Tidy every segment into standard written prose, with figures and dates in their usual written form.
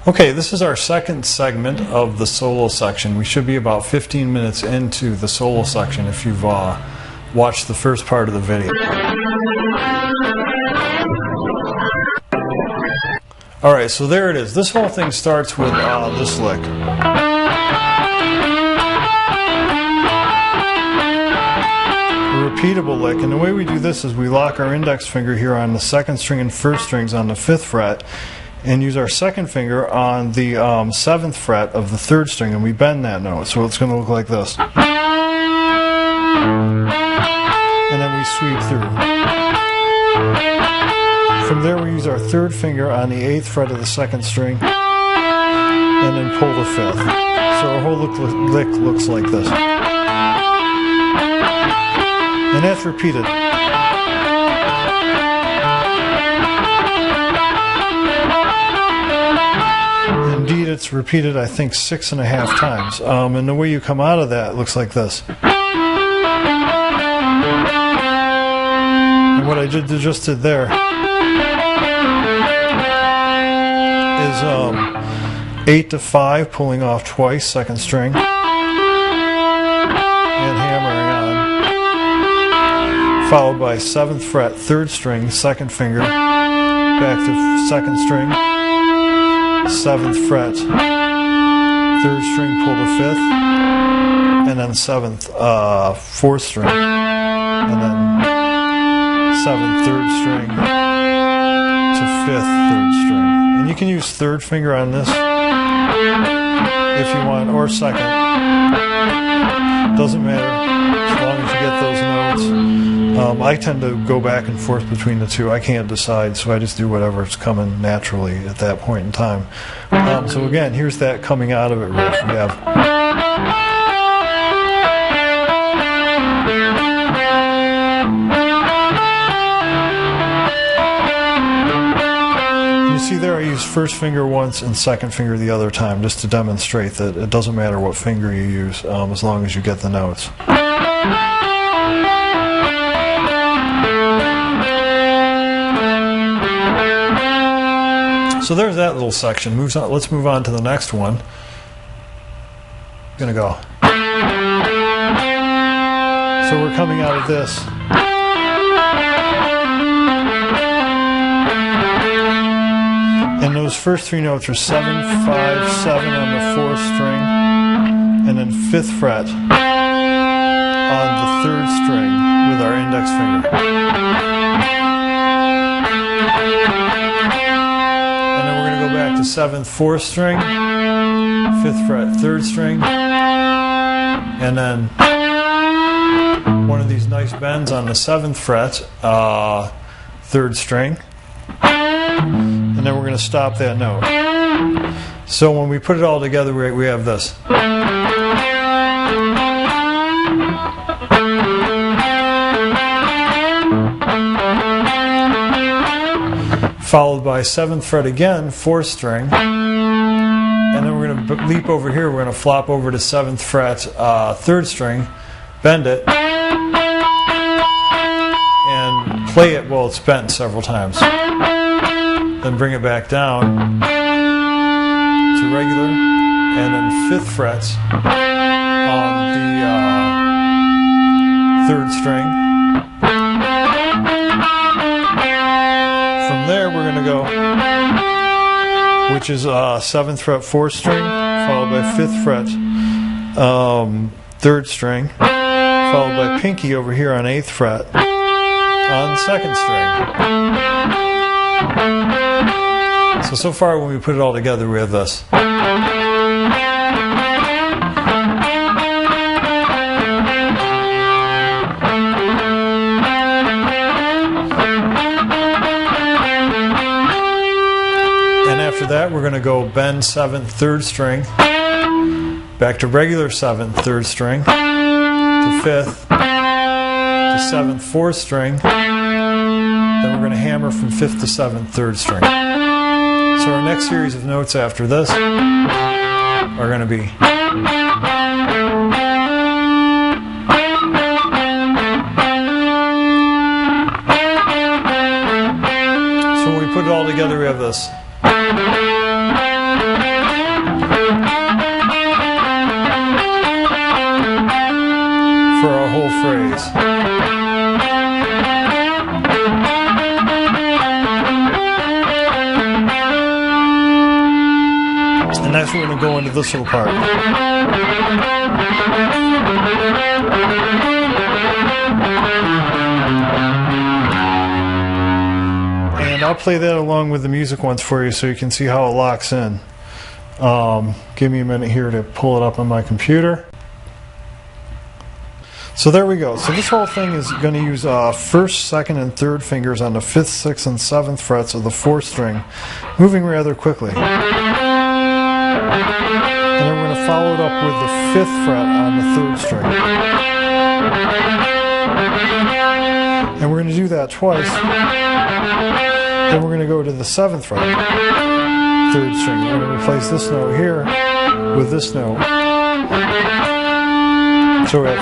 Okay, this is our second segment of the solo section. We should be about 15 minutes into the solo section if you've watched the first part of the video. Alright, so there it is. This whole thing starts with this lick. A repeatable lick, and the way we do this is we lock our index finger here on the second string and first strings on the 5th fret, and use our second finger on the 7th fret of the 3rd string, and we bend that note. So it's going to look like this. And then we sweep through. From there we use our 3rd finger on the 8th fret of the 2nd string, and then pull the 5th. So our whole lick looks like this. And that's repeated. Indeed, it's repeated, I think, 6.5 times. And the way you come out of that looks like this. And what I just did there is 8 to 5, pulling off twice, 2nd string, and hammering on, followed by 7th fret, 3rd string, 2nd finger, back to 2nd string, 7th fret, 3rd string, pull to 5th, and then 7th, 4th string, and then 7th, 3rd string to 5th, 3rd string. And you can use 3rd finger on this if you want, or 2nd. Doesn't matter, as long as you get those notes. I tend to go back and forth between the two. I can't decide, so I just do whatever's coming naturally at that point in time. So again, here's that coming out of it riff. We have you see there I use 1st finger once and 2nd finger the other time, just to demonstrate that it doesn't matter what finger you use, as long as you get the notes. So there's that little section. Let's move on to the next one. I'm going to go. So we're coming out of this. And those first 3 notes are 7, 5, 7 on the 4th string, and then 5th fret on the 3rd string with our index finger. Back to 7th, 4th string, 5th fret, 3rd string, and then one of these nice bends on the 7th fret, 3rd string, and then we're going to stop that note. So when we put it all together, we have this. Followed by 7th fret again, 4th string, and then we're going to leap over here. We're going to flop over to 7th fret, 3rd string, bend it, and play it while it's bent several times. Then bring it back down to regular, and then 5th fret on the 3rd string. From there we're going to go, which is 7th fret, 4th string, followed by 5th fret, 3rd string, followed by pinky over here on 8th fret, on 2nd string. So far when we put it all together we have this. After that, we're going to go bend 7th, 3rd string, back to regular 7th, 3rd string, to 5th, to 7th, 4th string, then we're going to hammer from 5th to 7th, 3rd string. So our next series of notes after this are going to be so when we put it all together we have this. next we're going to go into this little part. And I'll play that along with the music ones for you so you can see how it locks in. Give me a minute here to pull it up on my computer. So there we go. So this whole thing is going to use first, second, and third fingers on the 5th, 6th, and 7th frets of the 4th string, moving rather quickly. And then we're going to follow it up with the 5th fret on the 3rd string. And we're going to do that twice. Then we're going to go to the 7th fret, 3rd string. We're going to replace this note here with this note. So we have,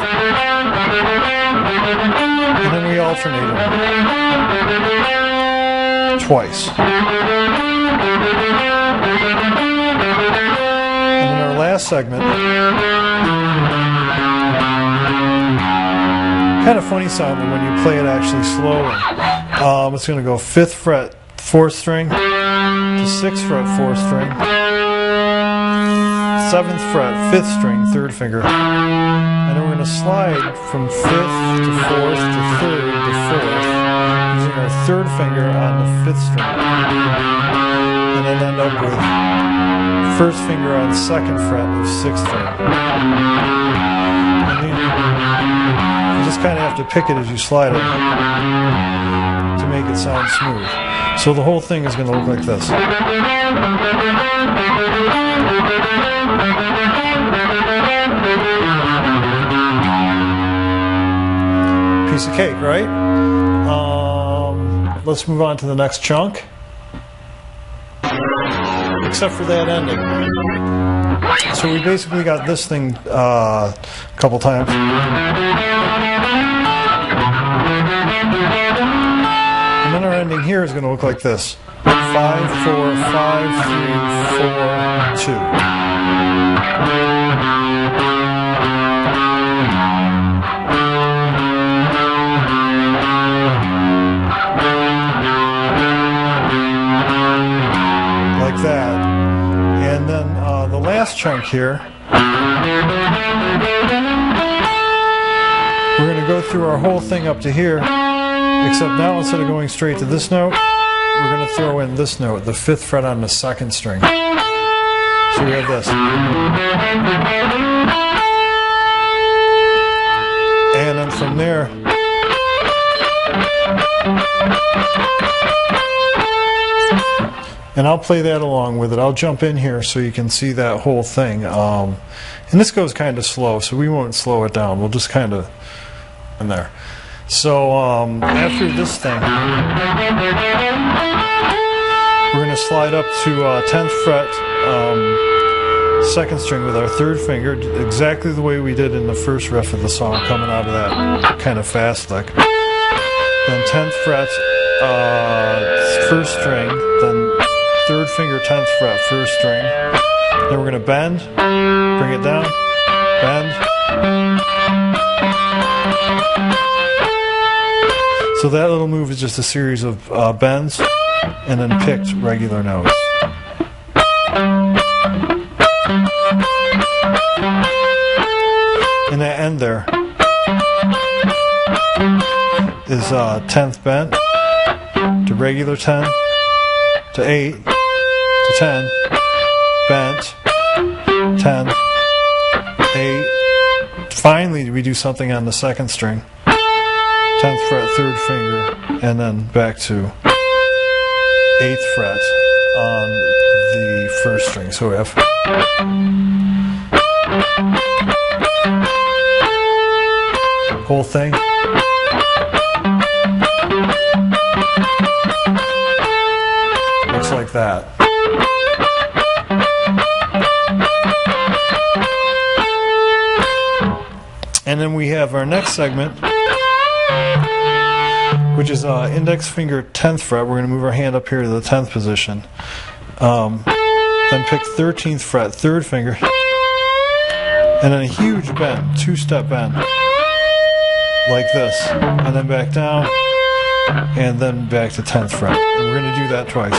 and then we alternate them twice. And in our last segment, kind of funny sounding when you play it actually slowly. It's going to go 5th fret, 4th string, to 6th fret, 4th string, 7th fret, 5th string, 3rd finger. And then we're going to slide from 5th to 4th to 3rd to 4th using our 3rd finger on the 5th string. And then end up with 1st finger on 2nd fret of 6th string. And you just kind of have to pick it as you slide it to make it sound smooth. So the whole thing is going to look like this. Piece of cake, right? Let's move on to the next chunk. Except for that ending. So we basically got this thing a couple times. And then our ending here is going to look like this. 5, 4, 5, 3, 4, 2. That. And then the last chunk here, we're going to go through our whole thing up to here, except now instead of going straight to this note, we're going to throw in this note, the 5th fret on the 2nd string. So we have this. And then from there, and I'll play that along with it. I'll jump in here so you can see that whole thing. And this goes kind of slow, so we won't slow it down. We'll just kind of in there. So after this thing, we're going to slide up to 10th fret, 2nd string with our 3rd finger, exactly the way we did in the first riff of the song, coming out of that kind of fast lick. Then 10th fret, 1st string, then 3rd finger, 10th fret, 1st string. Then we're going to bend, bring it down, bend. So that little move is just a series of bends and then picked regular notes. And that end there is 10th bent to regular 10 to 8 to 10 bent 10 8. Finally we do something on the 2nd string, 10th fret, 3rd finger, and then back to 8th fret on the 1st string. So we have whole thing. Looks like that. And then we have our next segment, which is index finger 10th fret. We're going to move our hand up here to the 10th position. Then pick 13th fret, 3rd finger. And then a huge bend, 2-step bend. Like this. And then back down. And then back to 10th fret. And we're going to do that twice.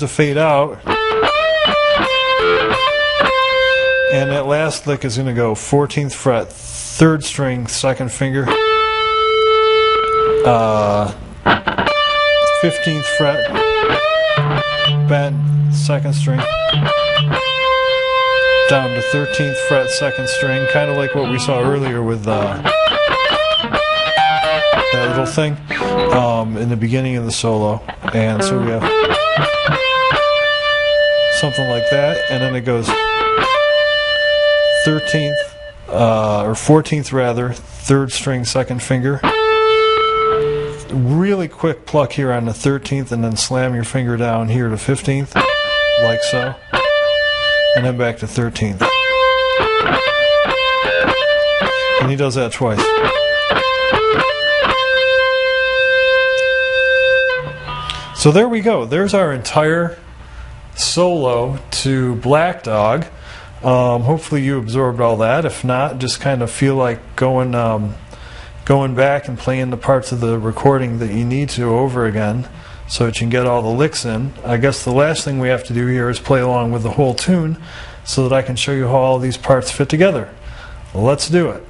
to fade out. And that last lick is going to go 14th fret, 3rd string, 2nd finger, 15th fret, bent, 2nd string, down to 13th fret, 2nd string, kind of like what we saw earlier with that little thing in the beginning of the solo. And so we have something like that, and then it goes 13th, or 14th rather, 3rd string, 2nd finger. Really quick pluck here on the 13th, and then slam your finger down here to 15th, like so, and then back to 13th. And he does that twice. So there we go. There's our entire solo to Black Dog. Hopefully you absorbed all that. If not, just kind of feel like going back and playing the parts of the recording that you need to over again so that you can get all the licks in. I guess the last thing we have to do here is play along with the whole tune so that I can show you how all these parts fit together. Let's do it.